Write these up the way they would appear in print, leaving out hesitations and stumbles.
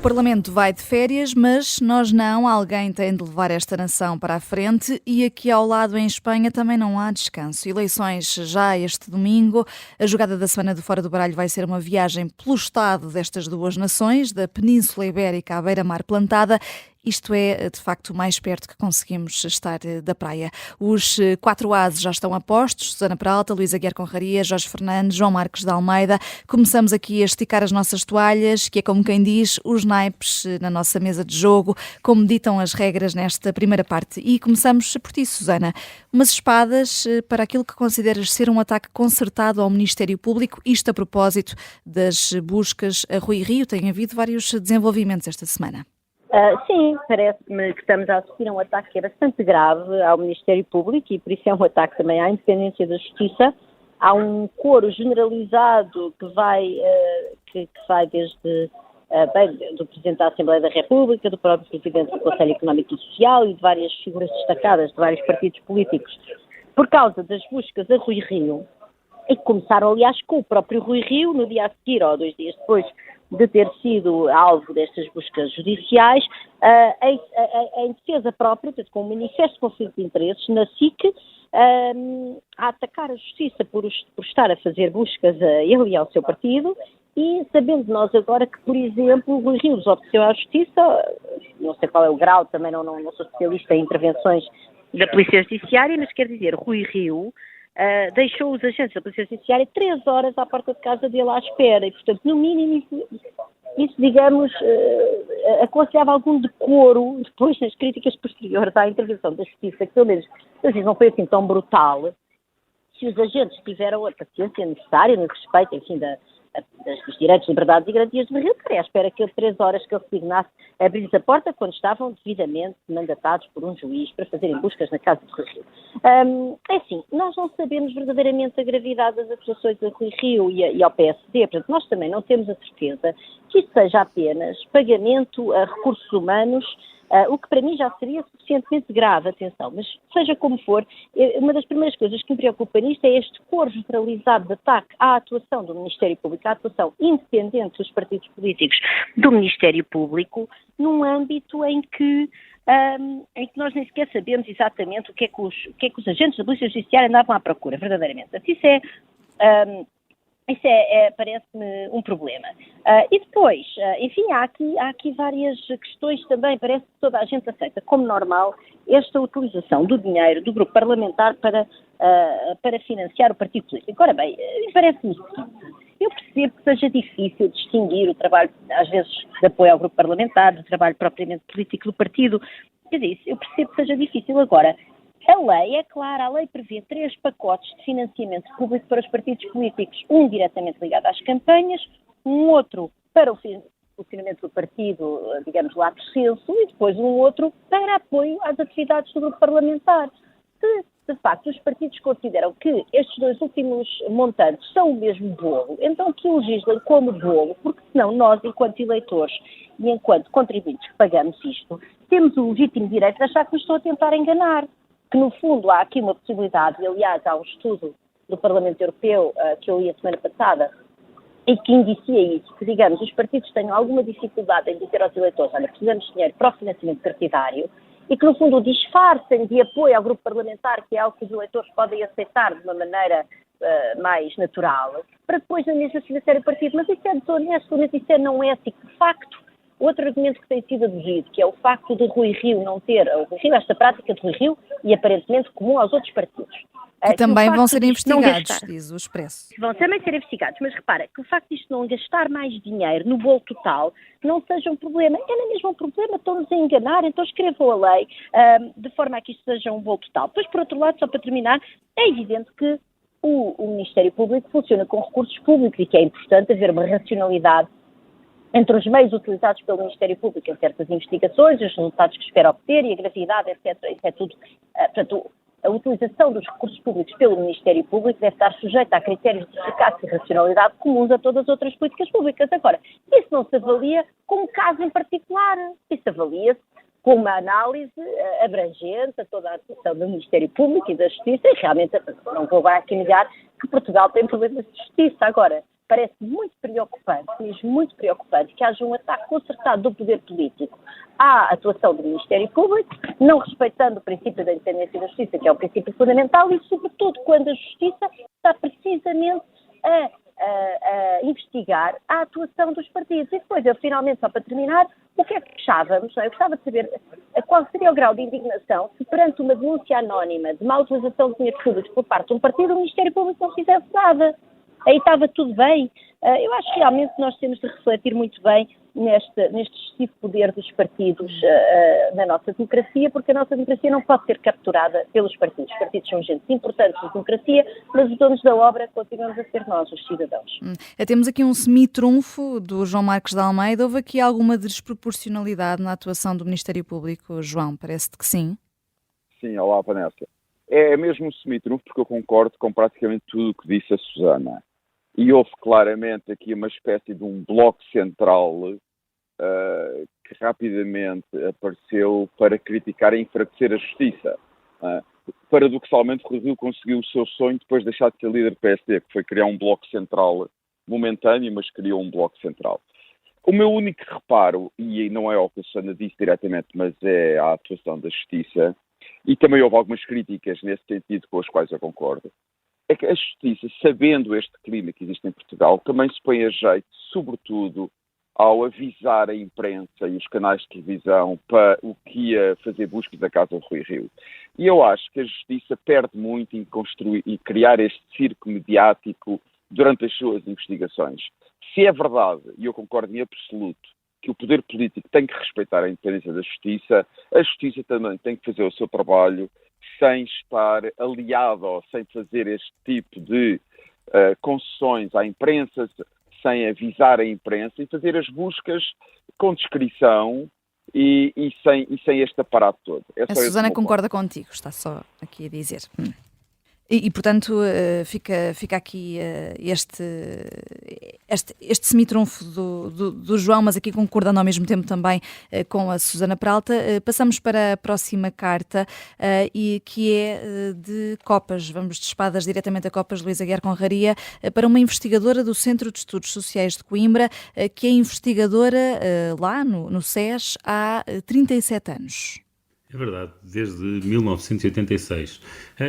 Parlamento vai de férias, mas nós não. Alguém tem de levar esta nação para a frente e aqui ao lado, em Espanha, também não há descanso. Eleições já este domingo. A jogada da semana do Fora do Baralho vai ser uma viagem pelo estado destas duas nações, da Península Ibérica à beira-mar plantada. Isto é, de facto, mais perto que conseguimos estar da praia. Os 4 ases já estão a postos: Susana Peralta, Luísa Guiar Conraria, Jorge Fernandes, João Marcos de Almeida. Começamos aqui a esticar as nossas toalhas, que é como quem diz, os naipes na nossa mesa de jogo, como ditam as regras nesta primeira parte. E começamos por ti, Susana. Umas espadas para aquilo que consideras ser um ataque concertado ao Ministério Público, isto a propósito das buscas a Rui Rio. Tem havido vários desenvolvimentos esta semana. Sim, parece-me que estamos a assistir a um ataque que é bastante grave ao Ministério Público e por isso é um ataque também à independência da Justiça. Há um coro generalizado que vai desde do Presidente da Assembleia da República, do próprio Presidente do Conselho Económico e Social e de várias figuras destacadas de vários partidos políticos por causa das buscas a Rui Rio, e que começaram, aliás, com o próprio Rui Rio, no dia a seguir ou 2 dias depois de ter sido alvo destas buscas judiciais, em defesa própria, portanto, com um manifesto de conflito de interesses, na SIC, a atacar a Justiça por estar a fazer buscas a ele e ao seu partido, e sabendo nós agora que, por exemplo, o Rui Rio desobedeceu à Justiça, não sei qual é o grau, também não sou especialista em intervenções da Polícia Judiciária, mas quer dizer, Rui Rio deixou os agentes da Polícia Judiciária 3 horas à porta de casa dele à espera e, portanto, no mínimo, isso digamos, aconselhava algum decoro depois nas críticas posteriores à intervenção da Justiça, que pelo menos não foi assim tão brutal, se os agentes tiveram a paciência necessária no respeito, enfim, dos direitos, liberdades e garantias de Rio, ficaria à espera que 3 horas que ele resignasse abrisse a porta quando estavam devidamente mandatados por um juiz para fazerem buscas na casa de Rui Rio. É assim, nós não sabemos verdadeiramente a gravidade das acusações a Rui Rio e ao PSD, portanto nós também não temos a certeza que isto seja apenas pagamento a recursos humanos, o que para mim já seria suficientemente grave, atenção, mas seja como for, uma das primeiras coisas que me preocupa nisto é este coro generalizado de ataque à atuação do Ministério Público, à atuação independente dos partidos políticos do Ministério Público, num âmbito em que nós nem sequer sabemos exatamente o que é que os agentes da Polícia Judiciária andavam à procura, verdadeiramente. Isso parece-me um problema. E depois, enfim, há aqui várias questões também. Parece que toda a gente aceita como normal esta utilização do dinheiro do grupo parlamentar para financiar o partido político. Ora bem, parece-me o seguinte: eu percebo que seja difícil distinguir o trabalho, às vezes, de apoio ao grupo parlamentar, do trabalho propriamente político do partido. Quer dizer, eu percebo que seja difícil. Agora, a lei é clara, a lei prevê 3 pacotes de financiamento público para os partidos políticos, um diretamente ligado às campanhas, um outro para o funcionamento do partido, digamos, lato sensu, e depois um outro para apoio às atividades do grupo parlamentar. Se, de facto, os partidos consideram que estes 2 últimos montantes são o mesmo bolo, então que o legislem como bolo, porque senão nós, enquanto eleitores e enquanto contribuintes que pagamos isto, temos o legítimo direito de achar que nos estou a tentar enganar. Que, no fundo, há aqui uma possibilidade, e, aliás, há um estudo do Parlamento Europeu que eu li a semana passada e que indicia isso, que, digamos, os partidos tenham alguma dificuldade em dizer aos eleitores: olha, precisamos de dinheiro para o financiamento partidário, e que, no fundo, o disfarcem de apoio ao grupo parlamentar, que é algo que os eleitores podem aceitar de uma maneira mais natural, para depois na mesma financiar o partido. Mas isso é desonesto, mas isso não é ético. De facto, outro argumento que tem sido aduzido, que é o facto de Rui Rio não ter, esta prática de Rui Rio, e aparentemente comum aos outros partidos. Que também vão ser investigados, diz o Expresso. Vão também ser investigados, mas repara, que o facto de isto não gastar mais dinheiro no bolo total não seja um problema. É nem mesmo um problema, estão-nos a enganar, então escrevam a lei de forma a que isto seja um bolo total. Depois, por outro lado, só para terminar, é evidente que o Ministério Público funciona com recursos públicos e que é importante haver uma racionalidade entre os meios utilizados pelo Ministério Público em certas investigações, os resultados que espera obter e a gravidade, etc. Isso é tudo. Portanto, a utilização dos recursos públicos pelo Ministério Público deve estar sujeita a critérios de eficácia e racionalidade comuns a todas as outras políticas públicas. Agora, isso não se avalia com um caso em particular. Isso avalia-se com uma análise abrangente a toda a atuação do Ministério Público e da Justiça, e realmente não vou agora aqui negar que Portugal tem problemas de justiça. Agora, parece muito preocupante, mesmo muito preocupante, que haja um ataque concertado do poder político à atuação do Ministério Público, não respeitando o princípio da independência da Justiça, que é o princípio fundamental, e sobretudo quando a Justiça está precisamente a investigar a atuação dos partidos. E depois, eu finalmente, só para terminar, o que é que gostávamos? Eu gostava de saber qual seria o grau de indignação se perante uma denúncia anónima de má utilização de dinheiro público por parte de um partido, o Ministério Público não fizesse nada. Aí estava tudo bem. Eu acho que realmente nós temos de refletir muito bem neste excessivo poder dos partidos na nossa democracia, porque a nossa democracia não pode ser capturada pelos partidos. Os partidos são agentes importantes da democracia, mas os donos da obra continuamos a ser nós, os cidadãos. Temos aqui um semi-trunfo do João Marcos de Almeida. Houve aqui alguma desproporcionalidade na atuação do Ministério Público, João? Parece-te que sim? Sim, olá, Vanessa. É mesmo um semi-trunfo, porque eu concordo com praticamente tudo o que disse a Susana. E houve claramente aqui uma espécie de um bloco central que rapidamente apareceu para criticar e enfraquecer a justiça. Paradoxalmente, Rui Rio conseguiu o seu sonho depois de deixar de ser líder do PSD, que foi criar um bloco central momentâneo, mas criou um bloco central. O meu único reparo, e não é o que a Susana disse diretamente, mas é a atuação da justiça, e também houve algumas críticas nesse sentido com as quais eu concordo, é que a justiça, sabendo este clima que existe em Portugal, também se põe a jeito, sobretudo, ao avisar a imprensa e os canais de televisão para o que ia fazer buscas da casa do Rui Rio. E eu acho que a justiça perde muito em construir e criar este circo mediático durante as suas investigações. Se é verdade, e eu concordo em absoluto, que o poder político tem que respeitar a independência da justiça, a justiça também tem que fazer o seu trabalho sem estar aliado ou sem fazer este tipo de concessões à imprensa, sem avisar a imprensa e fazer as buscas com discrição e sem este aparato todo. A Susana concorda contigo, está só aqui a dizer. E portanto, fica aqui este semi-trunfo do João, mas aqui concordando ao mesmo tempo também com a Susana Peralta. Passamos para a próxima carta, e que é de Copas. Vamos de espadas diretamente a Copas, Luísa Aguiar Conraria, para uma investigadora do Centro de Estudos Sociais de Coimbra, que é investigadora lá no SES há 37 anos. É verdade, desde 1986.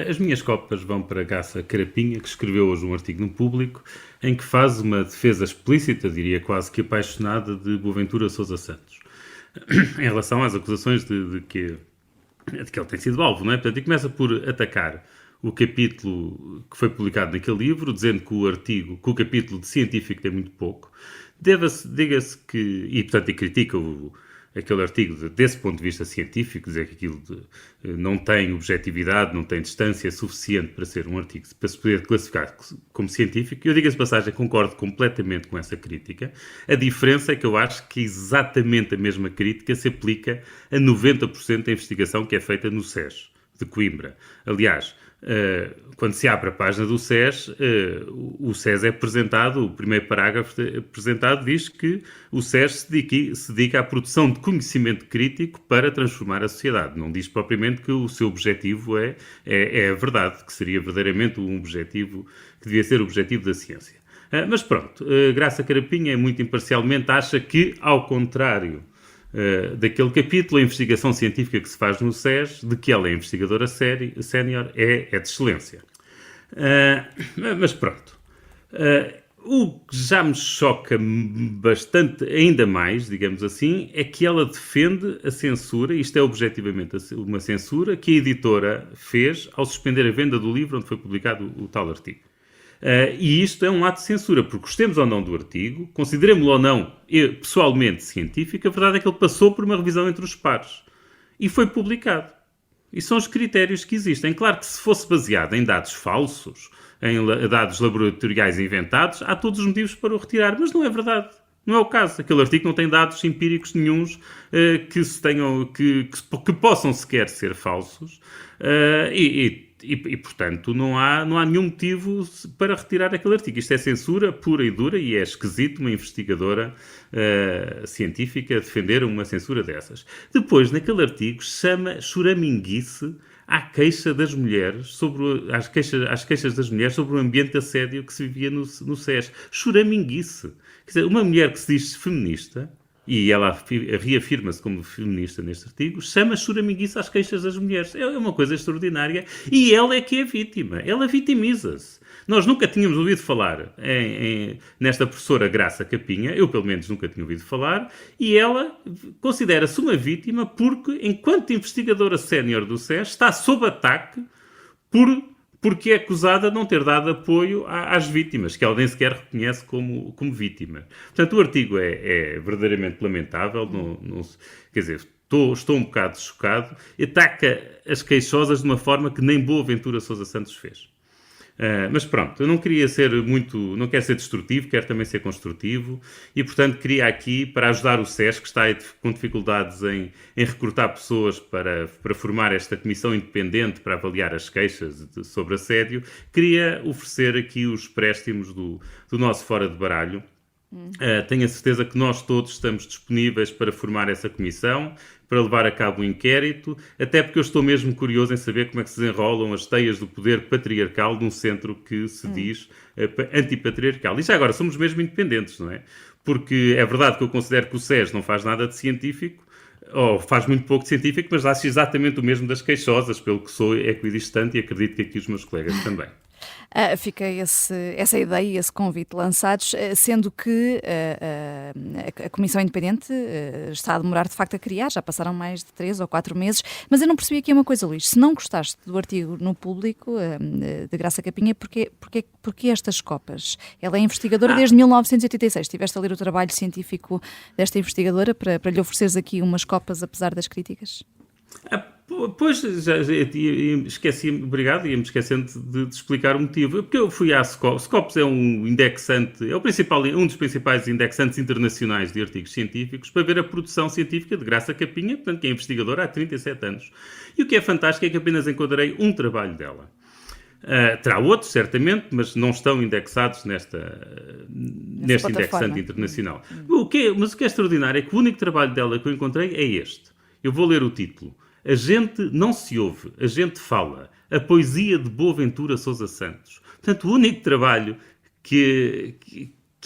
As minhas copas vão para Graça Carapinha, que escreveu hoje um artigo no Público, em que faz uma defesa explícita, diria quase que apaixonada, de Boaventura Sousa Santos, em relação às acusações de que ele tem sido alvo, não é? Portanto, e começa por atacar o capítulo que foi publicado naquele livro, dizendo que o capítulo de científico tem muito pouco. Diga-se que, e portanto, e critica aquele artigo desse ponto de vista científico, dizer que aquilo não tem objetividade, não tem distância suficiente para ser um artigo, para se poder classificar como científico. Eu, diga-se de passagem, concordo completamente com essa crítica. A diferença é que eu acho que exatamente a mesma crítica se aplica a 90% da investigação que é feita no SES de Coimbra. Aliás, quando se abre a página do SES, o SES é apresentado, o primeiro parágrafo apresentado diz que o SES se dedica à produção de conhecimento crítico para transformar a sociedade. Não diz propriamente que o seu objetivo é a verdade, que seria verdadeiramente um objetivo, que devia ser o objetivo da ciência. Mas pronto, Graça Carapinha, muito imparcialmente, acha que, ao contrário daquele capítulo, a investigação científica que se faz no SES, de que ela é investigadora sénior, é de excelência. Mas pronto. O que já me choca bastante, ainda mais, digamos assim, é que ela defende a censura, isto é objetivamente uma censura, que a editora fez ao suspender a venda do livro onde foi publicado o tal artigo. E isto é um ato de censura, porque gostemos ou não do artigo, consideremos-lo ou não pessoalmente científico, a verdade é que ele passou por uma revisão entre os pares e foi publicado. E são os critérios que existem. Claro que se fosse baseado em dados falsos, em dados laboratoriais inventados, há todos os motivos para o retirar, mas não é verdade. Não é o caso. Aquele artigo não tem dados empíricos nenhuns que possam sequer ser falsos. portanto, não há nenhum motivo para retirar aquele artigo. Isto é censura pura e dura e é esquisito uma investigadora científica defender uma censura dessas. Depois, naquele artigo, chama choraminguice à queixa das mulheres às queixas das mulheres sobre o ambiente de assédio que se vivia no SES. Choraminguice. Quer dizer, uma mulher que se diz feminista, e ela reafirma-se como feminista neste artigo, chama choraminguice às queixas das mulheres. É uma coisa extraordinária. E ela é que é vítima. Ela vitimiza-se. Nós nunca tínhamos ouvido falar nesta professora Graça Capinha, eu pelo menos nunca tinha ouvido falar, e ela considera-se uma vítima porque, enquanto investigadora sénior do SES, está sob ataque porque é acusada de não ter dado apoio às vítimas, que ela nem sequer reconhece como vítima. Portanto, o artigo é verdadeiramente lamentável, quer dizer, estou um bocado chocado, ataca as queixosas de uma forma que nem Boaventura Sousa Santos fez. Mas pronto, eu não quero ser destrutivo, quero também ser construtivo e, portanto, queria aqui, para ajudar o SES, que está com dificuldades em recrutar pessoas para formar esta comissão independente para avaliar as queixas sobre assédio, queria oferecer aqui os préstimos do nosso Fora de Baralho. Tenho a certeza que nós todos estamos disponíveis para formar essa comissão, para levar a cabo um inquérito, até porque eu estou mesmo curioso em saber como é que se desenrolam as teias do poder patriarcal de um centro que se diz antipatriarcal. E já agora, somos mesmo independentes, não é? Porque é verdade que eu considero que o SES não faz nada de científico, ou faz muito pouco de científico, mas acho exatamente o mesmo das queixosas, pelo que sou equidistante e acredito que aqui os meus colegas também. Fica essa ideia, esse convite lançados, sendo que a Comissão Independente está a demorar de facto a criar, já passaram mais de 3 ou 4 meses, mas eu não percebi aqui uma coisa, Luís, se não gostaste do artigo no Público, de Graça Capinha, porquê estas copas? Ela é investigadora desde 1986, estiveste a ler o trabalho científico desta investigadora para lhe ofereceres aqui umas copas apesar das críticas? Pois, esqueci-me, obrigado, ia-me esquecendo de explicar o motivo. Porque eu fui à Scopus. Scopus é um indexante, um dos principais indexantes internacionais de artigos científicos, para ver a produção científica de Graça Capinha, portanto, que é investigadora há 37 anos. E o que é fantástico é que apenas encontrei um trabalho dela. Terá outros, certamente, mas não estão indexados neste indexante internacional. Mas o que é extraordinário é que o único trabalho dela que eu encontrei é este. Eu vou ler o título. A gente não se ouve, a gente fala. A poesia de Boaventura Sousa Santos. Portanto, o único trabalho que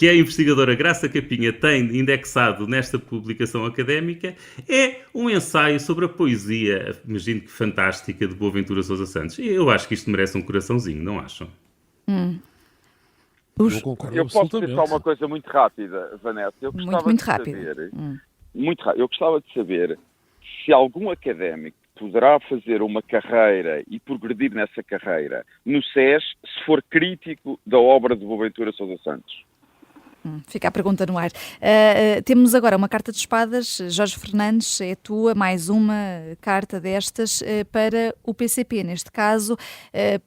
a investigadora Graça Capinha tem indexado nesta publicação académica é um ensaio sobre a poesia, imagino que fantástica, de Boaventura Sousa Santos. Eu acho que isto merece um coraçãozinho, não acham? Eu concordo Eu posso dizer só uma coisa muito rápida, Vanessa. Eu gostava de saber se algum académico poderá fazer uma carreira e progredir nessa carreira no SES se for crítico da obra de Boaventura Sousa Santos. Fica a pergunta no ar. Temos agora uma carta de espadas. Jorge Fernandes, é tua, mais uma carta destas para o PCP, neste caso,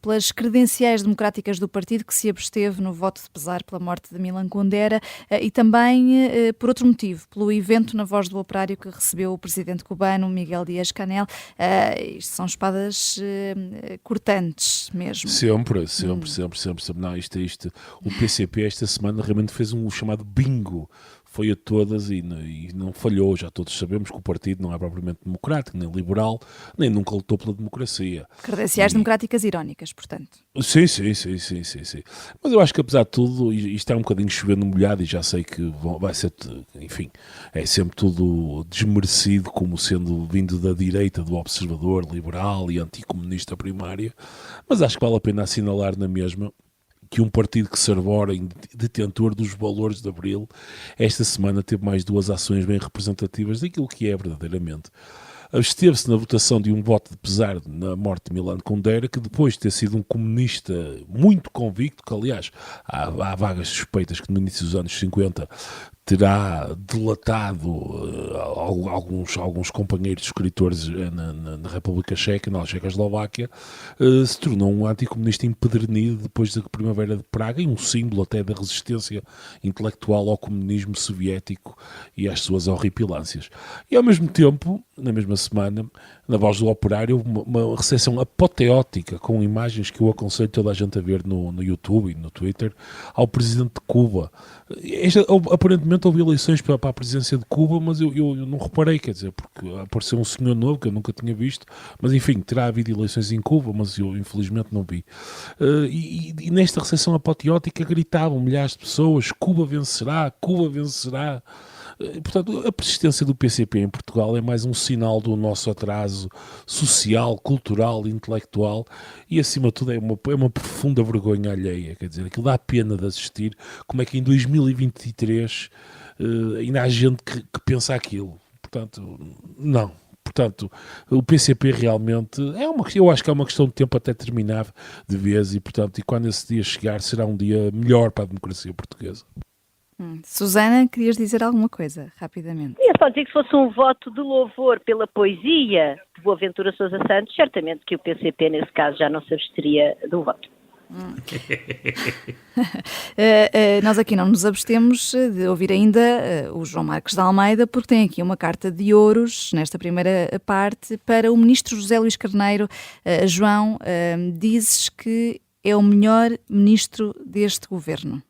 pelas credenciais democráticas do partido que se absteve no voto de pesar pela morte de Milan Kundera e também por outro motivo, pelo evento na Voz do Operário que recebeu o presidente cubano Miguel Díaz-Canel. Isto são espadas cortantes mesmo. Sempre. Não, isto. O PCP esta semana realmente fez um chamado bingo, foi a todas e não falhou. Já todos sabemos que o partido não é propriamente democrático, nem liberal, nem nunca lutou pela democracia. Credenciais democráticas irónicas, portanto. Sim. Mas eu acho que apesar de tudo, isto é um bocadinho chovendo molhado e já sei que vai ser, enfim, é sempre tudo desmerecido como sendo vindo da direita, do observador, liberal e anticomunista primária, mas acho que vale a pena assinalar na mesma que um partido que se arbora em detentor dos valores de Abril, esta semana teve mais 2 ações bem representativas daquilo que é verdadeiramente. Absteve-se na votação de um voto de pesar na morte de Milan Kundera, que depois de ter sido um comunista muito convicto, que aliás há vagas suspeitas que no início dos anos 50 terá delatado alguns companheiros escritores na República Checa, na Checoslováquia, se tornou um anticomunista empedernido depois da Primavera de Praga e um símbolo até da resistência intelectual ao comunismo soviético e às suas horripilâncias. E ao mesmo tempo, na mesma semana, na Voz do Operário, uma recepção apoteótica com imagens que eu aconselho toda a gente a ver no YouTube e no Twitter, ao presidente de Cuba. Aparentemente houve eleições para a presidência de Cuba, mas eu não reparei, quer dizer, porque apareceu um senhor novo que eu nunca tinha visto, mas enfim, terá havido eleições em Cuba, mas eu infelizmente não vi. E nesta recepção apoteótica gritavam milhares de pessoas: Cuba vencerá, Cuba vencerá. Portanto, a persistência do PCP em Portugal é mais um sinal do nosso atraso social, cultural, intelectual e, acima de tudo, é uma profunda vergonha alheia. Quer dizer, aquilo dá pena de assistir como é que em 2023 ainda há gente que pensa aquilo. Portanto, não. Portanto, o PCP realmente eu acho que é uma questão de tempo até terminar de vez e quando esse dia chegar será um dia melhor para a democracia portuguesa. Susana, querias dizer alguma coisa, rapidamente? Eu só digo que se fosse um voto de louvor pela poesia de Boaventura Sousa Santos, certamente que o PCP, nesse caso, já não se absteria do voto. Nós aqui não nos abstemos de ouvir ainda o João Marques de Almeida, porque tem aqui uma carta de ouros, nesta primeira parte, para o ministro José Luís Carneiro. João, dizes que é o melhor ministro deste governo.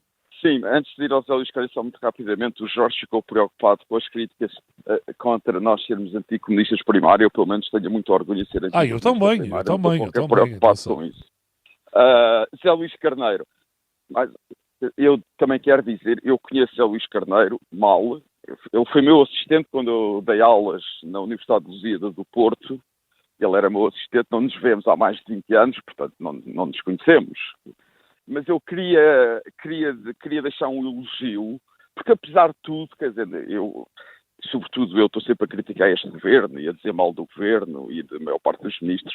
Sim, antes de ir ao José Luís Carneiro, só muito rapidamente, o Jorge ficou preocupado com as críticas contra nós sermos anticomunistas primário. Eu, pelo menos, tenho muito orgulho de ser anticomunista primário. Eu também. Estou preocupado com isso. José Luís Carneiro, mas eu também quero dizer, eu conheço José Luís Carneiro mal. Ele foi meu assistente quando eu dei aulas na Universidade de Lusíada do Porto. Ele era meu assistente, não nos vemos há mais de 20 anos, portanto não nos conhecemos. Mas eu queria deixar um elogio, porque apesar de tudo, quer dizer, eu estou sempre a criticar este governo e a dizer mal do governo e da maior parte dos ministros,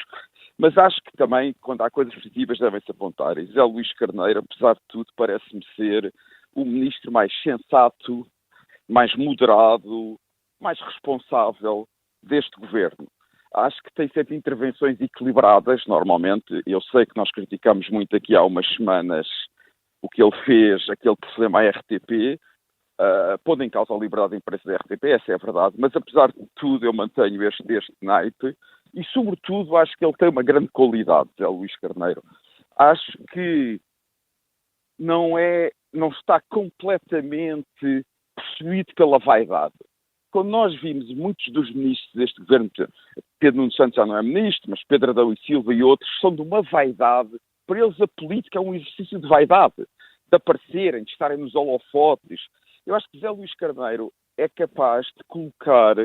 mas acho que também, quando há coisas positivas, devem-se apontar. E José Luís Carneiro, apesar de tudo, parece-me ser o ministro mais sensato, mais moderado, mais responsável deste governo. Acho que tem sempre intervenções equilibradas, normalmente. Eu sei que nós criticamos muito aqui há umas semanas o que ele fez, aquele problema à RTP, pondo em causa a liberdade de imprensa da RTP, essa é a verdade, mas apesar de tudo eu mantenho este naipe e, sobretudo, acho que ele tem uma grande qualidade, José Luís Carneiro. Acho que não está completamente possuído pela vaidade. Quando nós vimos muitos dos ministros deste governo, Pedro Nuno Santos já não é ministro, mas Pedro Adão e Silva e outros, são de uma vaidade. Para eles a política é um exercício de vaidade, de aparecerem, de estarem nos holofotes. Eu acho que José Luís Carneiro é capaz de colocar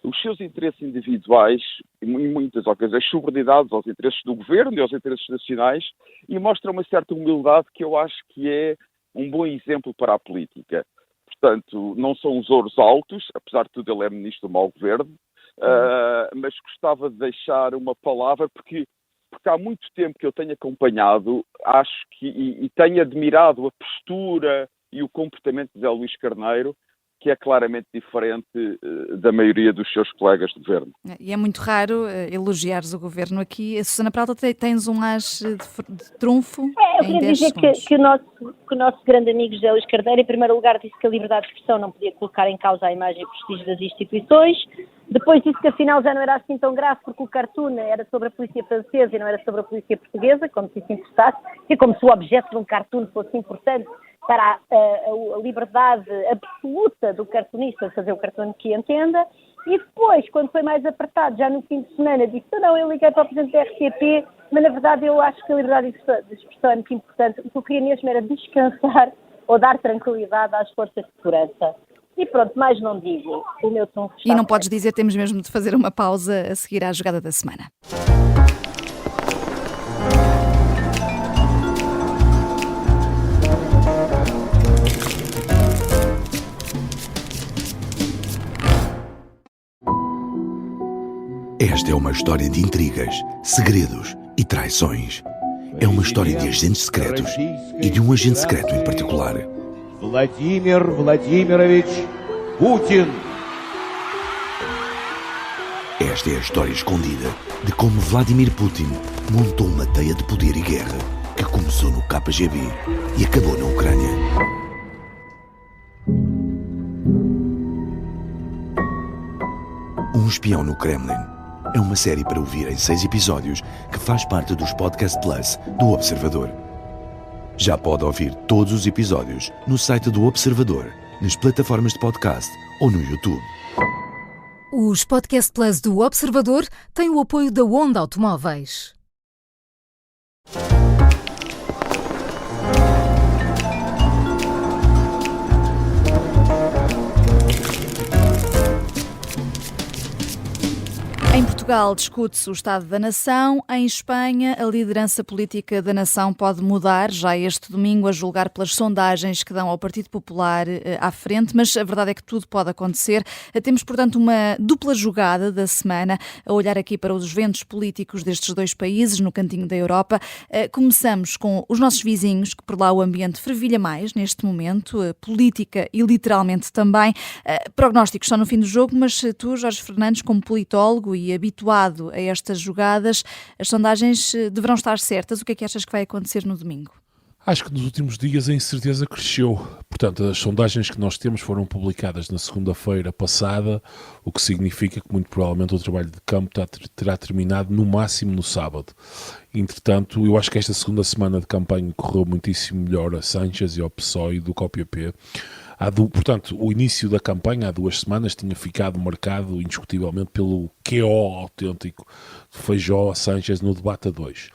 os seus interesses individuais, em muitas ocasiões, subordinados aos interesses do governo e aos interesses nacionais, e mostra uma certa humildade que eu acho que é um bom exemplo para a política. Portanto, não são os ouros altos, apesar de tudo ele é ministro do mau governo, mas gostava de deixar uma palavra, porque há muito tempo que eu tenho acompanhado, acho que, e tenho admirado a postura e o comportamento de José Luís Carneiro, que é claramente diferente da maioria dos seus colegas de governo. E é muito raro elogiares o governo aqui. A Susana Peralta, tens um as de trunfo eu queria dizer que o nosso grande amigo José Luís Carneiro, em primeiro lugar, disse que a liberdade de expressão não podia colocar em causa a imagem e o prestígio das instituições. Depois disse que afinal já não era assim tão grave, porque o cartoon era sobre a polícia francesa e não era sobre a polícia portuguesa, como se isso importasse, e como se o objeto de um cartoon fosse importante para a liberdade absoluta do cartunista de fazer o cartoon que entenda. E depois, quando foi mais apertado, já no fim de semana, disse: não, eu liguei para o presidente da RTP, mas na verdade eu acho que a liberdade de expressão é muito importante. O que eu queria mesmo era descansar ou dar tranquilidade às forças de segurança. E pronto, mais não digo. O meu tom está. E não podes dizer, temos mesmo de fazer uma pausa a seguir à jogada da semana. Esta é uma história de intrigas, segredos e traições. É uma história de agentes secretos e de um agente secreto em particular. Vladimir Vladimirovich Putin. Esta é a história escondida de como Vladimir Putin montou uma teia de poder e guerra que começou no KGB e acabou na Ucrânia. Um espião no Kremlin é uma série para ouvir em 6 episódios que faz parte dos Podcast Plus do Observador. Já pode ouvir todos os episódios no site do Observador, nas plataformas de podcast ou no YouTube. Os Podcast Plus do Observador têm o apoio da Onda Automóveis. Em Portugal discute-se o Estado da Nação. Em Espanha, a liderança política da nação pode mudar já este domingo, a julgar pelas sondagens que dão ao Partido Popular à frente, mas a verdade é que tudo pode acontecer. Temos, portanto, uma dupla jogada da semana, a olhar aqui para os ventos políticos destes dois países, no cantinho da Europa. Começamos com os nossos vizinhos, que por lá o ambiente fervilha mais neste momento, política e literalmente também. Prognósticos só no fim do jogo, mas tu, Jorge Fernandes, como politólogo e habituado a estas jogadas, as sondagens deverão estar certas. O que é que achas que vai acontecer no domingo? Acho que nos últimos dias a incerteza cresceu. Portanto, as sondagens que nós temos foram publicadas na segunda-feira passada, o que significa que muito provavelmente o trabalho de campo terá terminado no máximo no sábado. Entretanto, eu acho que esta segunda semana de campanha correu muitíssimo melhor a Sánchez e ao PSOE do que ao PP. Portanto, o início da campanha, há 2 semanas, tinha ficado marcado indiscutivelmente pelo QO autêntico de Feijóo a Sánchez no debate a 2.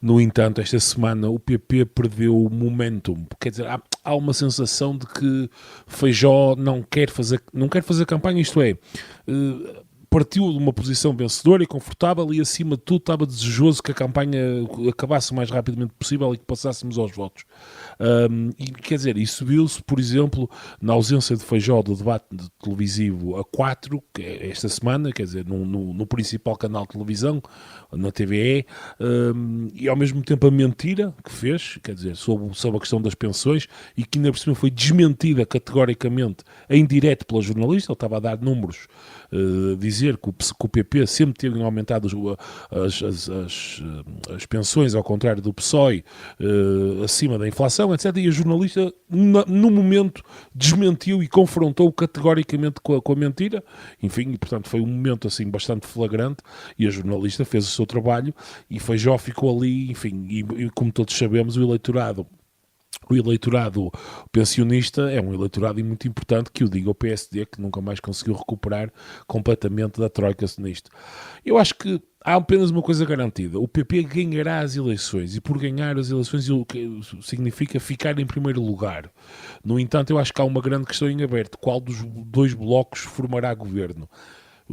No entanto, esta semana o PP perdeu o momentum. Quer dizer, há uma sensação de que Feijóo não quer fazer campanha, isto é, partiu de uma posição vencedora e confortável e, acima de tudo, estava desejoso que a campanha acabasse o mais rapidamente possível e que passássemos aos votos. E, quer dizer, isso viu-se, por exemplo, na ausência de Feijóo do debate televisivo a 4, que é esta semana, quer dizer, no principal canal de televisão, na TVE, e ao mesmo tempo a mentira que fez, quer dizer, sobre a questão das pensões, e que ainda por cima foi desmentida categoricamente em direto pela jornalista. Ele estava a dar números, dizer que o PP sempre teve aumentado as pensões, ao contrário do PSOE, acima da inflação, etc. E a jornalista, no momento, desmentiu e confrontou categoricamente com a mentira. Enfim, e portanto foi um momento assim bastante flagrante, e a jornalista fez o seu trabalho e Feijóo ficou ali, enfim, e como todos sabemos, o eleitorado pensionista é um eleitorado muito importante, que o diga o PSD, que nunca mais conseguiu recuperar completamente da troika nisto. Eu acho que há apenas uma coisa garantida: o PP ganhará as eleições, e por ganhar as eleições significa ficar em primeiro lugar. No entanto, eu acho que há uma grande questão em aberto: qual dos 2 blocos formará governo?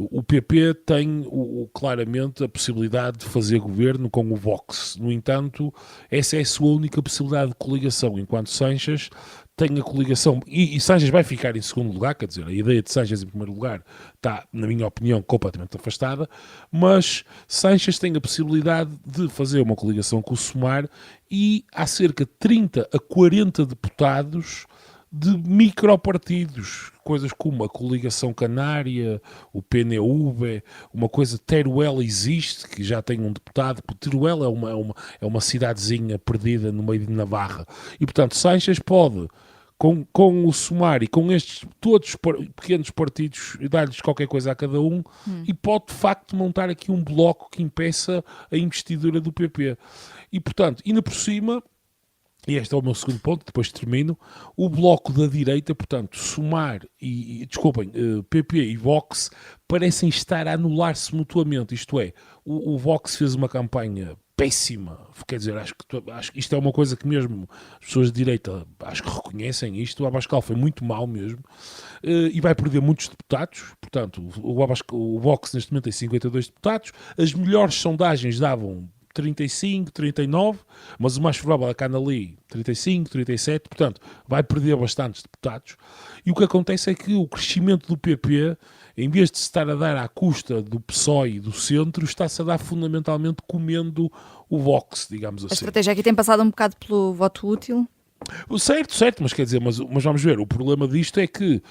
O PP tem claramente a possibilidade de fazer governo com o Vox. No entanto, essa é a sua única possibilidade de coligação, enquanto Sánchez tem a coligação, e Sánchez vai ficar em segundo lugar. Quer dizer, a ideia de Sánchez em primeiro lugar está, na minha opinião, completamente afastada, mas Sánchez tem a possibilidade de fazer uma coligação com o Sumar, e há cerca de 30 a 40 deputados de micropartidos, coisas como a Coligação Canária, o PNUV, uma coisa. Teruel existe, que já tem um deputado. Teruel é uma cidadezinha perdida no meio de Navarra, e portanto Sánchez pode, com o Sumar e com estes todos pequenos partidos, dar-lhes qualquer coisa a cada um, e pode de facto montar aqui um bloco que impeça a investidura do PP. E portanto, ainda por cima, e este é o meu segundo ponto, depois termino, o bloco da direita, portanto, Sumar PP e Vox, parecem estar a anular-se mutuamente. Isto é, o Vox fez uma campanha péssima. Quer dizer, acho que isto é uma coisa que mesmo as pessoas de direita acho que reconhecem isto. O Abascal foi muito mau mesmo, e vai perder muitos deputados. Portanto, o Vox neste momento tem 52 deputados. As melhores sondagens davam 35, 39, mas o mais provável é que anda ali 35, 37, portanto vai perder bastantes deputados. E o que acontece é que o crescimento do PP, em vez de se estar a dar à custa do PSOE e do centro, está-se a dar fundamentalmente comendo o Vox, digamos assim. A estratégia aqui tem passado um bocado pelo voto útil? Certo, mas quer dizer, mas vamos ver, o problema disto é que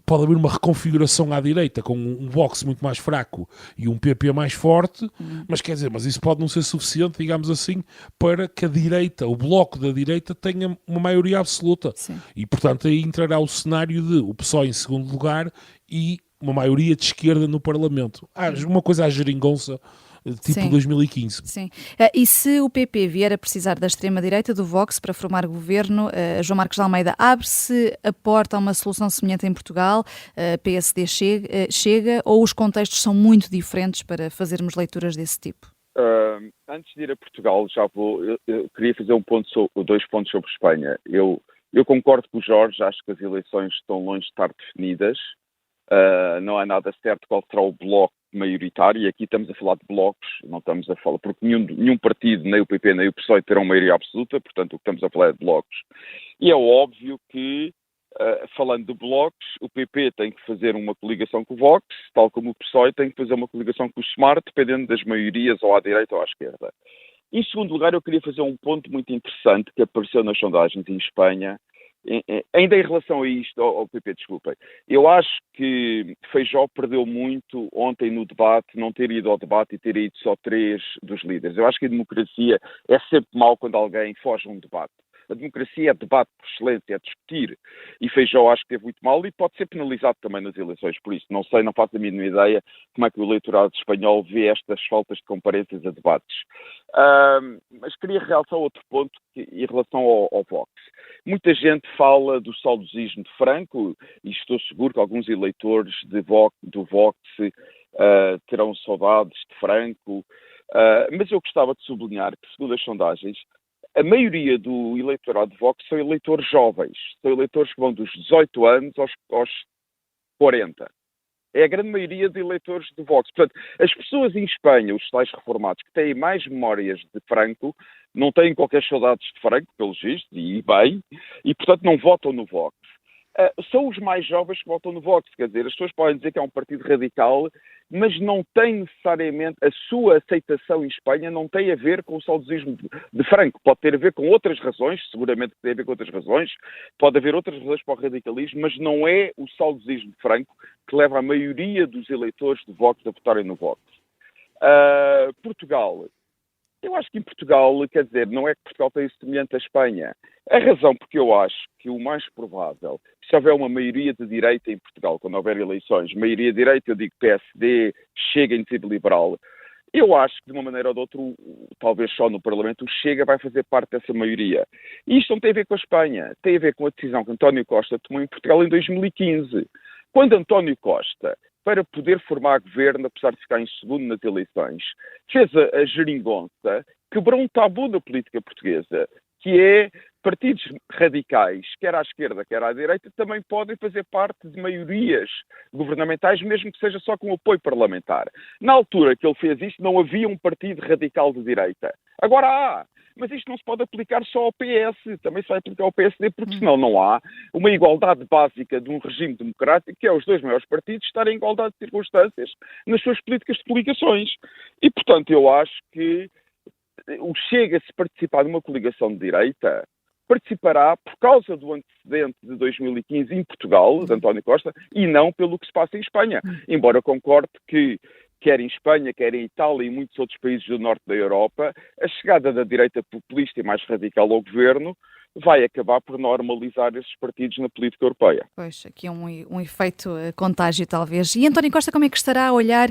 pode haver uma reconfiguração à direita com um Vox muito mais fraco e um PP mais forte, mas quer dizer, mas isso pode não ser suficiente, digamos assim, para que a direita, o bloco da direita, tenha uma maioria absoluta. Sim. E portanto aí entrará o cenário de o PSOE em segundo lugar e uma maioria de esquerda no Parlamento. Uma coisa à geringonça, tipo Sim. 2015. Sim. E se o PP vier a precisar da extrema-direita do Vox para formar governo, João Marcos de Almeida, abre-se a porta a uma solução semelhante em Portugal? PSD chega ou os contextos são muito diferentes para fazermos leituras desse tipo? Antes de ir a Portugal, eu queria fazer dois pontos sobre Espanha. Eu concordo com o Jorge, acho que as eleições estão longe de estar definidas. Não há nada certo qual será o bloco maioritário, e aqui estamos a falar de blocos, não estamos a falar, porque nenhum partido, nem o PP nem o PSOE, terão maioria absoluta, portanto o que estamos a falar é de blocos. E é óbvio que, falando de blocos, o PP tem que fazer uma coligação com o Vox, tal como o PSOE tem que fazer uma coligação com o Smart, dependendo das maiorias, ou à direita ou à esquerda. Em segundo lugar, eu queria fazer um ponto muito interessante que apareceu nas sondagens em Espanha, ainda em relação a isto, ao PP, desculpem. Eu acho que Feijóo perdeu muito ontem no debate, não ter ido ao debate e ter ido só 3 dos líderes. Eu acho que a democracia é sempre mau quando alguém foge a um debate. A democracia é debate por excelência, é discutir. E Feijóo acho que teve muito mal e pode ser penalizado também nas eleições por isso. Não sei, não faço a mínima ideia como é que o eleitorado espanhol vê estas faltas de comparências a debates. Mas queria realçar outro ponto em relação ao Vox. Muita gente fala do saudosismo de Franco e estou seguro que alguns eleitores do Vox terão saudades de Franco. Mas eu gostava de sublinhar que, segundo as sondagens, a maioria do eleitorado de Vox são eleitores jovens, são eleitores que vão dos 18 anos aos 40. É a grande maioria de eleitores de Vox. Portanto, as pessoas em Espanha, os tais reformados, que têm mais memórias de Franco, não têm qualquer saudades de Franco, pelos vistos, e bem, e portanto não votam no Vox. São os mais jovens que votam no Vox, quer dizer, as pessoas podem dizer que é um partido radical, mas não tem necessariamente, a sua aceitação em Espanha não tem a ver com o saudosismo de Franco, pode ter a ver com outras razões, seguramente tem a ver com outras razões, pode haver outras razões para o radicalismo, mas não é o saudosismo de Franco que leva a maioria dos eleitores de Vox a votarem no Vox. Portugal. Eu acho que em Portugal, quer dizer, não é que Portugal tenha semelhante à Espanha. A razão porque eu acho que o mais provável, se houver uma maioria de direita em Portugal, quando houver eleições, maioria de direita, eu digo PSD, Chega, Iniciativa Liberal, eu acho que de uma maneira ou de outra, talvez só no Parlamento, o Chega vai fazer parte dessa maioria. E isto não tem a ver com a Espanha, tem a ver com a decisão que António Costa tomou em Portugal em 2015. Quando António Costa, para poder formar governo, apesar de ficar em segundo nas eleições, fez a geringonça, quebrou um tabu da política portuguesa, que é partidos radicais, quer à esquerda, quer à direita, também podem fazer parte de maiorias governamentais, mesmo que seja só com apoio parlamentar. Na altura que ele fez isso, não havia um partido radical de direita. Agora há. Mas isto não se pode aplicar só ao PS, também se vai aplicar ao PSD, porque senão não há uma igualdade básica de um regime democrático, que é os dois maiores partidos estarem em igualdade de circunstâncias nas suas políticas de coligações. E, portanto, eu acho que o Chega, se participar de uma coligação de direita, participará por causa do antecedente de 2015 em Portugal, de António Costa, e não pelo que se passa em Espanha. Embora eu concorde que quer em Espanha, quer em Itália e em muitos outros países do norte da Europa, a chegada da direita populista e mais radical ao governo vai acabar por normalizar esses partidos na política europeia. Pois, aqui é um efeito contágio, talvez. E António Costa, como é que estará a olhar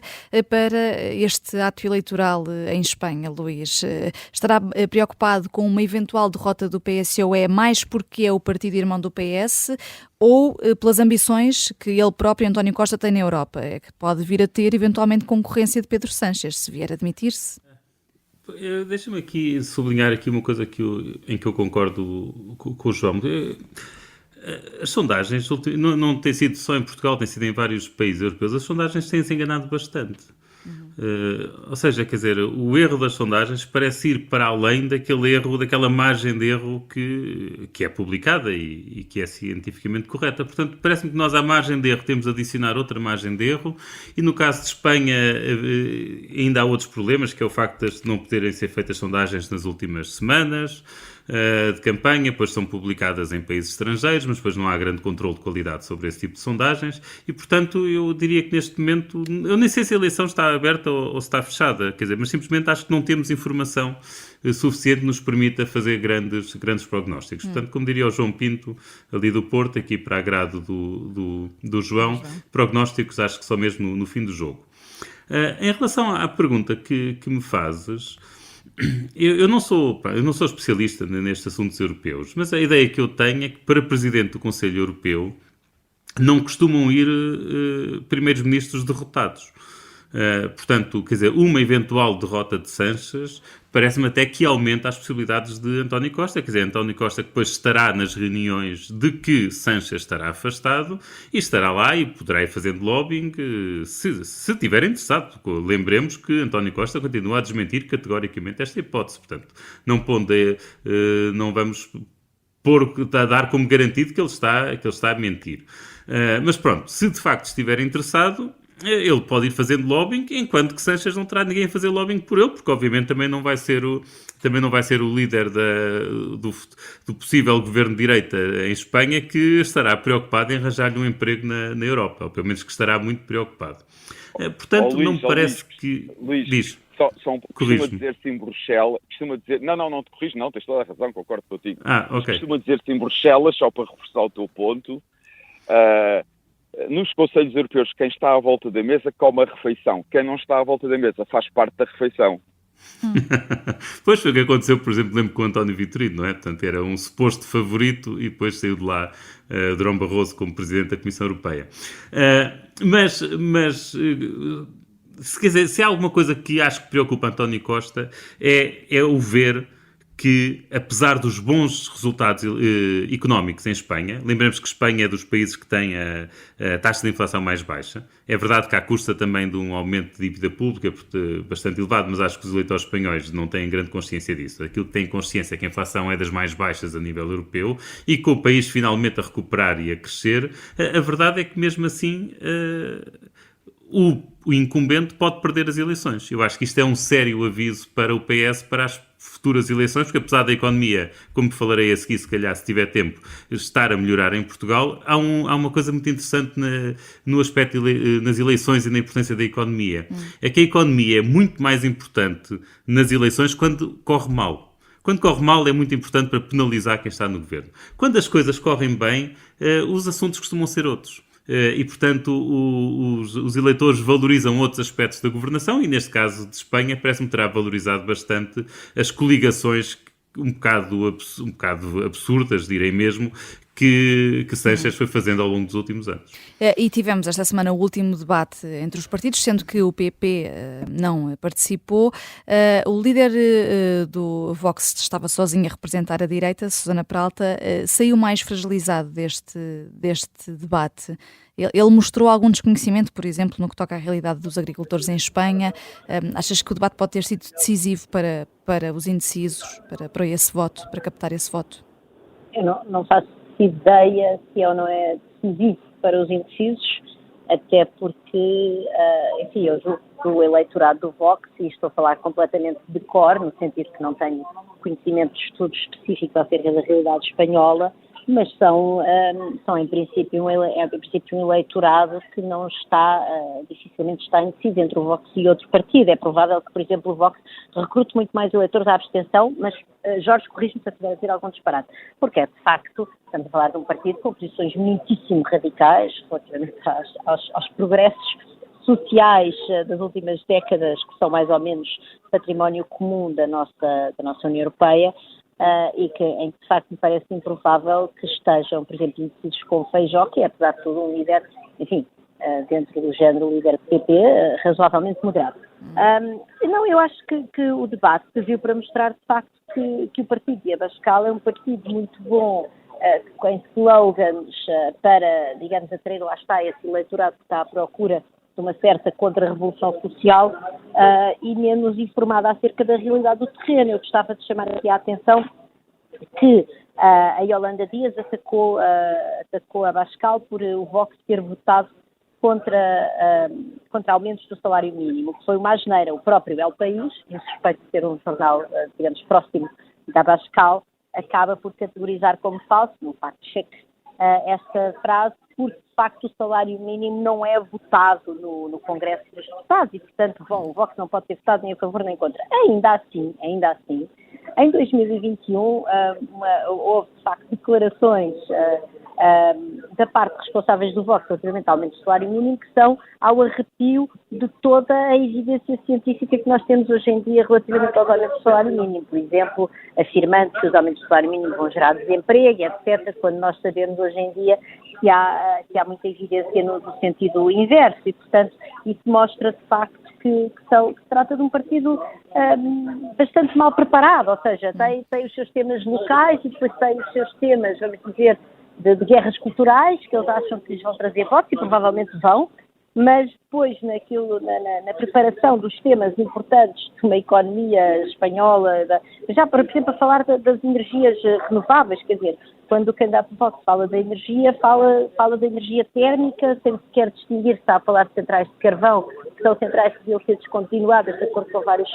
para este ato eleitoral em Espanha, Luís? Estará preocupado com uma eventual derrota do PSOE mais porque é o partido irmão do PS ou pelas ambições que ele próprio, António Costa, tem na Europa? É que pode vir a ter, eventualmente, concorrência de Pedro Sánchez, se vier a admitir-se? Deixa-me aqui sublinhar aqui uma coisa em que eu concordo com o João. As sondagens não têm sido só em Portugal, têm sido em vários países europeus. As sondagens têm-se enganado bastante. Ou seja, quer dizer, o erro das sondagens parece ir para além daquele erro, daquela margem de erro que é publicada e que é cientificamente correta. Portanto, parece-me que nós à margem de erro temos de adicionar outra margem de erro e no caso de Espanha ainda há outros problemas, que é o facto de não poderem ser feitas sondagens nas últimas semanas de campanha, pois são publicadas em países estrangeiros, mas depois não há grande controle de qualidade sobre esse tipo de sondagens e, portanto, eu diria que neste momento, eu nem sei se a eleição está aberta aberta ou se está fechada, quer dizer, mas simplesmente acho que não temos informação suficiente que nos permita fazer grandes prognósticos. Portanto, como diria o João Pinto, ali do Porto, aqui para agrado do João, prognósticos acho que só mesmo no fim do jogo. Em relação à pergunta que me fazes, eu não sou especialista nestes assuntos europeus, mas a ideia que eu tenho é que para Presidente do Conselho Europeu não costumam ir primeiros ministros derrotados. Portanto, quer dizer, uma eventual derrota de Sanches parece-me até que aumenta as possibilidades de António Costa, quer dizer, António Costa que depois estará nas reuniões de que Sanches estará afastado e estará lá e poderá ir fazendo lobbying se estiver interessado. Lembremos que António Costa continua a desmentir categoricamente esta hipótese, portanto, não vamos dar como garantido que ele está a mentir. Mas pronto, se de facto estiver interessado, ele pode ir fazendo lobbying, enquanto que Sanches não terá ninguém a fazer lobbying por ele, porque obviamente também não vai ser o líder do possível governo de direita em Espanha que estará preocupado em arranjar-lhe um emprego na Europa, ou pelo menos que estará muito preocupado. Portanto, Luís, não me parece que... Luís, diz. Costuma dizer-se em Bruxelas, não te corrijo, não, tens toda a razão, concordo contigo. Ok. Costuma dizer-se em Bruxelas, só para reforçar o teu ponto, nos Conselhos Europeus, quem está à volta da mesa come a refeição. Quem não está à volta da mesa faz parte da refeição. Pois foi o que aconteceu, por exemplo, lembro com o António Vitorino, não é? Portanto, era um suposto favorito e depois saiu de lá Durão Barroso como Presidente da Comissão Europeia. Se há alguma coisa que acho que preocupa António Costa é o ver que, apesar dos bons resultados económicos em Espanha, lembremos que Espanha é dos países que tem a taxa de inflação mais baixa. É verdade que à custa também de um aumento de dívida pública bastante elevado, mas acho que os eleitores espanhóis não têm grande consciência disso. Aquilo que têm consciência é que a inflação é das mais baixas a nível europeu e com o país finalmente a recuperar e a crescer, a verdade é que mesmo assim o incumbente pode perder as eleições. Eu acho que isto é um sério aviso para o PS para as futuras eleições, porque apesar da economia, como falarei a seguir, se calhar, se tiver tempo, estar a melhorar em Portugal, há uma coisa muito interessante no aspecto nas eleições e na importância da economia. É que a economia é muito mais importante nas eleições quando corre mal. Quando corre mal é muito importante para penalizar quem está no governo. Quando as coisas correm bem, os assuntos costumam ser outros. E, portanto, os eleitores valorizam outros aspectos da governação e, neste caso de Espanha, parece-me terá valorizado bastante as coligações um bocado absurdas, direi mesmo, que Sanches foi fazendo ao longo dos últimos anos. E tivemos esta semana o último debate entre os partidos, sendo que o PP não participou. O líder do Vox estava sozinho a representar a direita, Susana Peralta, saiu mais fragilizado deste debate. Ele mostrou algum desconhecimento, por exemplo, no que toca à realidade dos agricultores em Espanha. Achas que o debate pode ter sido decisivo para os indecisos, para esse voto, para captar esse voto? Eu não faço ideia se é ou não é decisivo para os indecisos, até porque, enfim, eu julgo que o eleitorado do Vox, e estou a falar completamente de cor, no sentido que não tenho conhecimento de estudos específicos acerca da realidade espanhola, mas são em princípio um eleitorado que não está, dificilmente está indeciso entre o Vox e outro partido. É provável que, por exemplo, o Vox recrute muito mais eleitores à abstenção, mas Jorge, corrige-me se eu estiver a dizer algum disparate, porque de facto, estamos a falar de um partido com posições muitíssimo radicais relativamente aos progressos sociais das últimas décadas, que são mais ou menos património comum da nossa União Europeia, e em que de facto me parece improvável que estejam, por exemplo, indecisos com Feijó, que é apesar de tudo um líder, enfim, dentro do género líder do PP, razoavelmente moderado. Eu acho que o debate serviu para mostrar de facto que o partido de Abascal é um partido muito bom, com slogans para, digamos, atrair lá está esse eleitorado que está à procura de uma certa contra-revolução social e menos informada acerca da realidade do terreno. Eu gostava de chamar aqui a atenção que a Yolanda Dias atacou Abascal por o Vox ter votado contra aumentos do salário mínimo, que foi uma asneira. O próprio El País, insuspeito de ser um jornal, digamos, próximo da Abascal, acaba por categorizar como falso, num fact-check esta frase, porque de facto o salário mínimo não é votado no Congresso dos Deputados e, portanto, o Vox não pode ser votado nem a favor nem contra. Ainda assim, em 2021 houve de facto declarações da parte responsáveis do Vox relativamente ao aumento do salário mínimo que são ao arrepio de toda a evidência científica que nós temos hoje em dia relativamente aos aumentos do salário mínimo. Por exemplo, afirmando que os aumentos do salário mínimo vão gerar desemprego, etc., quando nós sabemos hoje em dia que há muita evidência no sentido inverso e, portanto, isso mostra de facto que se trata de um partido bastante mal preparado, ou seja, tem os seus temas locais e depois tem os seus temas, vamos dizer, de guerras culturais, que eles acham que lhes vão trazer votos e provavelmente vão, mas depois na preparação dos temas importantes de uma economia espanhola, já por exemplo a falar das energias renováveis, quer dizer, quando o candidato do Vox fala da energia, fala da energia térmica, sem sequer distinguir se está a falar de centrais de carvão, que são centrais que deviam ser descontinuadas de acordo com vários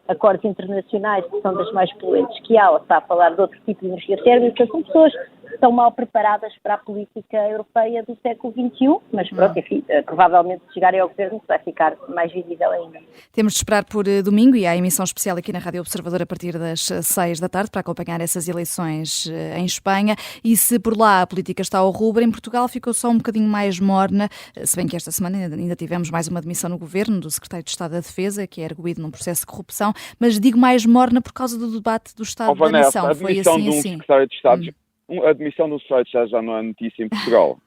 acordos internacionais que são das mais poluentes que há, ou está a falar de outro tipo de energia térmica. São pessoas que estão mal preparadas para a política europeia do século XXI, mas pronto, enfim, provavelmente se chegarem ao governo vai ficar mais visível ainda. Temos de esperar por domingo e há emissão especial aqui na Rádio Observador a partir das 6 da tarde para acompanhar essas eleições em Espanha, e se por lá a política está ao rubro, em Portugal ficou só um bocadinho mais morna, se bem que esta semana ainda tivemos mais uma demissão no governo do secretário de Estado da Defesa, que é arguido num processo de corrupção, mas digo mais morna por causa do debate do Estado da Nação. Foi assim, secretário de Estado, a admissão do secretário de Estado já não é notícia em Portugal.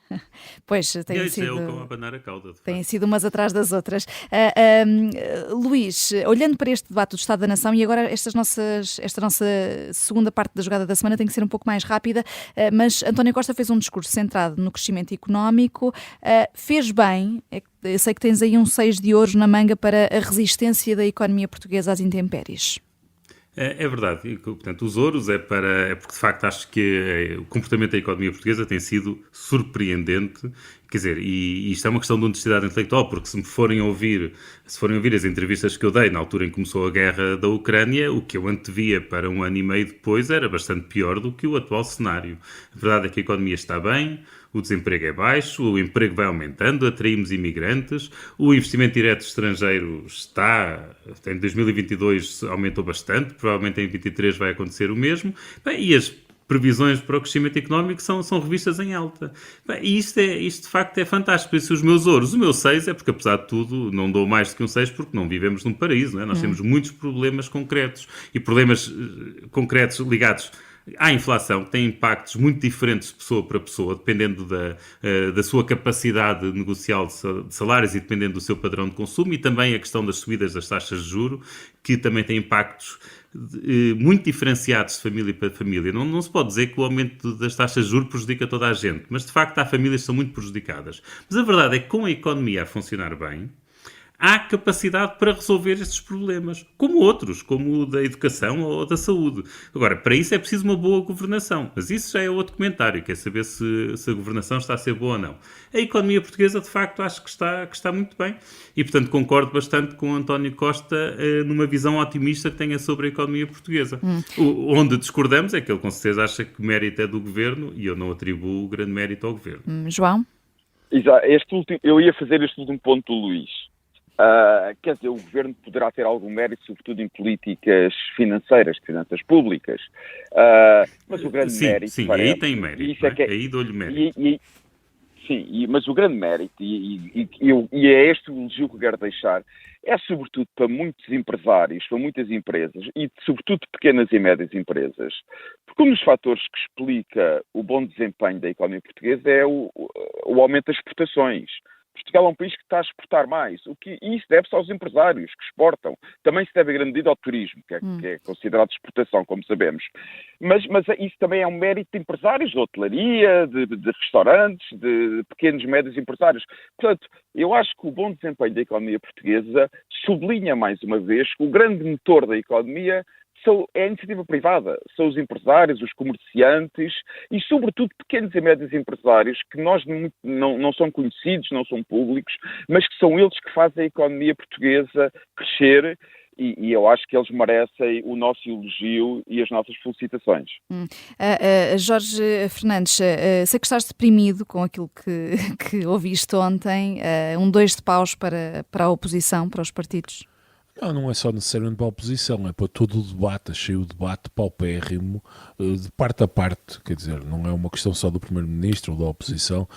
Pois, tem sido umas atrás das outras. Luís, olhando para este debate do Estado da Nação, e agora esta nossa segunda parte da jogada da semana tem que ser um pouco mais rápida, mas António Costa fez um discurso centrado no crescimento económico, fez bem. Eu sei que tens aí um 6 de ouro na manga para a resistência da economia portuguesa às intempéries. É verdade, e, portanto, os ouros é porque de facto acho que o comportamento da economia portuguesa tem sido surpreendente, quer dizer, e isto é uma questão de honestidade intelectual, porque se forem ouvir as entrevistas que eu dei na altura em que começou a guerra da Ucrânia, o que eu antevia para um ano e meio depois era bastante pior do que o atual cenário. A verdade é que a economia está bem, o desemprego é baixo, o emprego vai aumentando, atraímos imigrantes, o investimento direto estrangeiro em 2022 aumentou bastante, provavelmente em 2023 vai acontecer o mesmo, e as previsões para o crescimento económico são revistas em alta. E isto de facto é fantástico. Por isso os meus ouros, o meu 6 é porque apesar de tudo não dou mais do que um 6 porque não vivemos num paraíso, não é? Nós temos muitos problemas concretos e problemas concretos ligados à inflação, que tem impactos muito diferentes de pessoa para pessoa, dependendo da sua capacidade negocial de salários e dependendo do seu padrão de consumo, e também a questão das subidas das taxas de juros, que também tem impactos muito diferenciados de família para família. Não se pode dizer que o aumento das taxas de juros prejudica toda a gente, mas de facto há famílias que são muito prejudicadas. Mas a verdade é que com a economia a funcionar bem, há capacidade para resolver estes problemas, como outros, como o da educação ou da saúde. Agora, para isso é preciso uma boa governação, mas isso já é outro comentário, quer saber se a governação está a ser boa ou não. A economia portuguesa, de facto, acho que está muito bem e, portanto, concordo bastante com o António Costa numa visão otimista que tenha sobre a economia portuguesa. Onde discordamos é que ele, com certeza, acha que o mérito é do governo e eu não atribuo o grande mérito ao governo. João? Exato. Eu ia fazer este último ponto do Luís. Quer dizer, o governo poderá ter algum mérito, sobretudo em políticas financeiras, de finanças públicas, mas o grande mérito... Sim, aí tem mérito, aí dou-lhe mérito. Mas o grande mérito, e é este o elogio que eu quero deixar, é sobretudo para muitos empresários, para muitas empresas, e sobretudo pequenas e médias empresas, porque um dos fatores que explica o bom desempenho da economia portuguesa é o aumento das exportações. Portugal é um país que está a exportar mais, e isso deve-se aos empresários que exportam. Também se deve, em grande medida, ao turismo, que é considerado exportação, como sabemos. Mas isso também é um mérito de empresários, de hotelaria, de restaurantes, de pequenos e médios empresários. Portanto, eu acho que o bom desempenho da economia portuguesa sublinha, mais uma vez, que o grande motor da economia é a iniciativa privada, são os empresários, os comerciantes e, sobretudo, pequenos e médios empresários que não são conhecidos, não são públicos, mas que são eles que fazem a economia portuguesa crescer e eu acho que eles merecem o nosso elogio e as nossas felicitações. Jorge Fernandes, sei que estás deprimido com aquilo que ouviste ontem, 2 de paus para a oposição, para os partidos. Não é só necessariamente para a oposição, é para todo o debate. Achei o debate paupérrimo de parte a parte, quer dizer, não é uma questão só do Primeiro-Ministro ou da oposição.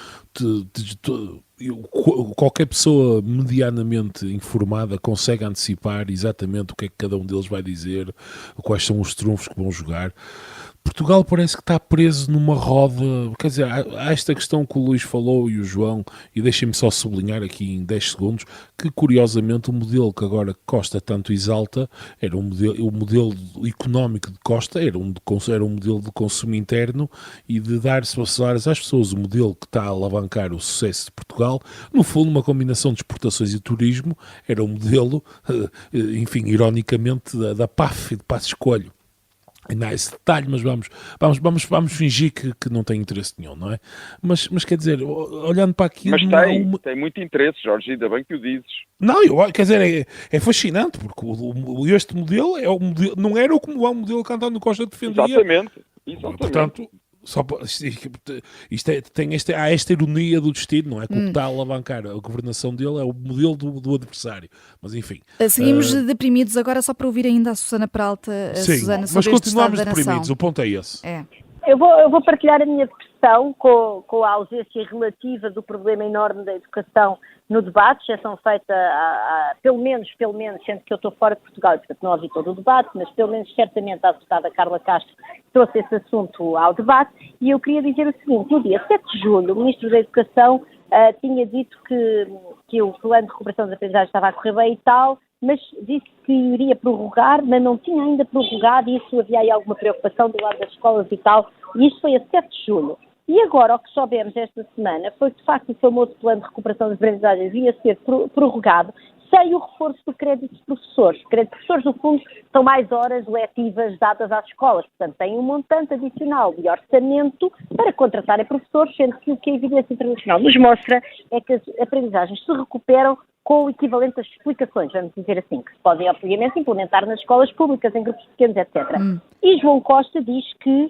Qualquer pessoa medianamente informada consegue antecipar exatamente o que é que cada um deles vai dizer, quais são os trunfos que vão jogar. Portugal parece que está preso numa roda, quer dizer, há esta questão que o Luís falou e o João, e deixem-me só sublinhar aqui em 10 segundos, que curiosamente o modelo que agora Costa tanto exalta, era o modelo económico de Costa, era um modelo de consumo interno e de dar salários às pessoas, o modelo que está a alavancar o sucesso de Portugal, no fundo uma combinação de exportações e turismo, era o modelo, enfim, ironicamente, da PAF e de Passos Coelho. Não há esse detalhe, mas vamos fingir que não tem interesse nenhum, não é? Mas quer dizer, olhando para aquilo... Mas tem muito interesse, Jorge, ainda bem que o dizes. Não, quer dizer, é fascinante, porque este modelo, não era como o modelo que António Costa defendia. Exatamente. Portanto, há esta ironia do destino, não é? Que o que está a alavancar a governação dele é o modelo do adversário. Mas enfim. Seguimos deprimidos agora, só para ouvir ainda a Susana Peralta. Sim, Susana, mas continuamos deprimidos, o ponto é esse. Eu vou partilhar a minha depressão com a ausência relativa do problema enorme da educação no debate, exceção feita pelo menos, sendo que eu estou fora de Portugal, portanto não ouvi todo o debate, mas pelo menos certamente a deputada Carla Castro trouxe esse assunto ao debate, e eu queria dizer o seguinte: no dia 7 de julho, o Ministro da Educação tinha dito que o plano de recuperação das aprendizagens estava a correr bem e tal, mas disse que iria prorrogar, mas não tinha ainda prorrogado, e isso havia aí alguma preocupação do lado das escolas e tal, e isso foi a 7 de julho. E agora, o que soubemos esta semana foi que, de facto, o famoso plano de recuperação das aprendizagens ia ser prorrogado sem o reforço do crédito de professores. O crédito de professores, no fundo, são mais horas letivas dadas às escolas. Portanto, tem um montante adicional de orçamento para contratarem professores, sendo que o que a evidência internacional nos mostra é que as aprendizagens se recuperam com o equivalente às explicações, vamos dizer assim, que se podem, obviamente, implementar nas escolas públicas, em grupos pequenos, etc. E João Costa diz que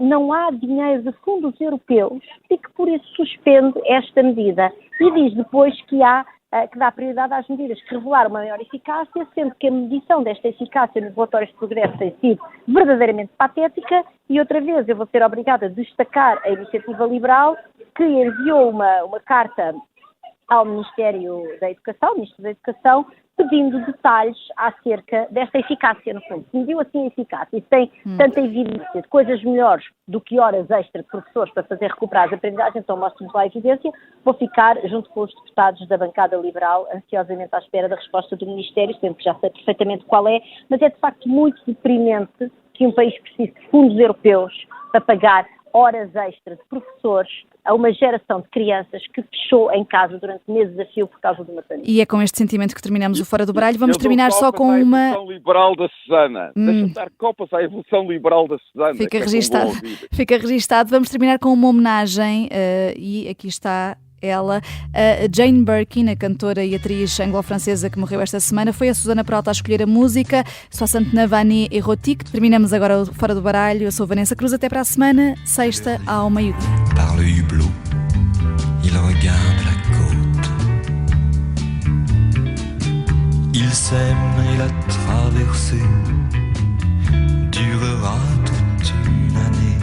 não há dinheiro de fundos europeus e que, por isso, suspende esta medida. E diz depois que dá prioridade às medidas que revelaram uma maior eficácia, sendo que a medição desta eficácia nos relatórios de progresso tem sido verdadeiramente patética. E outra vez eu vou ser obrigada a destacar a Iniciativa Liberal, que enviou uma carta ao Ministério da Educação, Ministro da Educação, pedindo detalhes acerca desta eficácia, no fundo. Se mediu assim a eficácia, e se tem tanta evidência de coisas melhores do que horas extra de professores para fazer recuperar as aprendizagens, então mostra-nos lá a evidência. Vou ficar, junto com os deputados da bancada liberal, ansiosamente à espera da resposta do Ministério, sendo que já sei perfeitamente qual é, mas é de facto muito deprimente que um país precise de fundos europeus para pagar horas extras de professores a uma geração de crianças que fechou em casa durante meses a fio por causa de uma pandemia. E é com este sentimento que terminamos o Fora do Baralho. Vamos terminar só com uma... A evolução liberal da Susana. Deixa-me dar copas à evolução liberal da Susana. Fica registado. Vamos terminar com uma homenagem e aqui está ela. A Jane Birkin, a cantora e atriz anglo-francesa que morreu esta semana, foi a Susana Peralta a escolher a música Soixante Navani Erotique. Terminamos agora o Fora do Baralho. Eu sou a Vanessa Cruz. Até para a semana, sexta ao meio-dia. Par le hublot, il regarde la côte. Ils s'aiment et la traversée durera toute une année.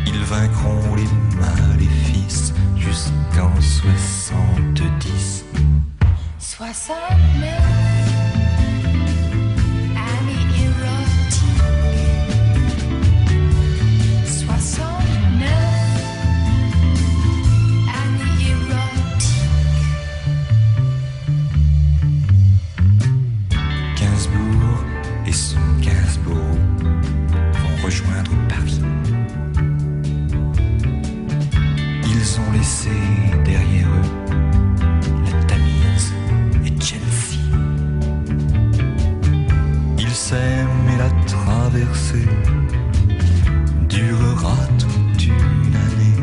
Ils vaincront les maléfices jusqu'en 70. 69 années érotiques. 69 années érotiques. Gainsbourg et son Gainsbourg vont rejoindre Paris. Ils ont laissé derrière eux la Tamise et Chelsea. Ils s'aiment et la traversée durera toute une année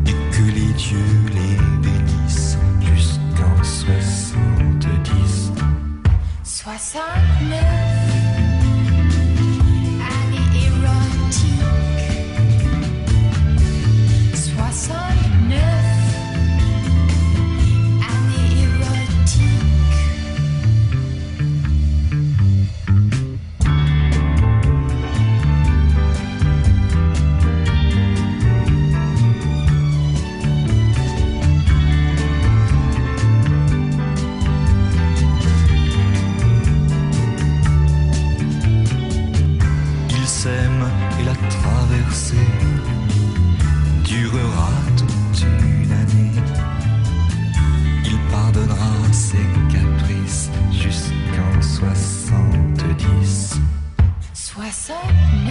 et que les dieux les bénissent jusqu'en 70. 69, année érotique. 69, année érotique. Ils s'aiment et la traversée durera toute une année. Il pardonnera ses caprices jusqu'en 70. 69,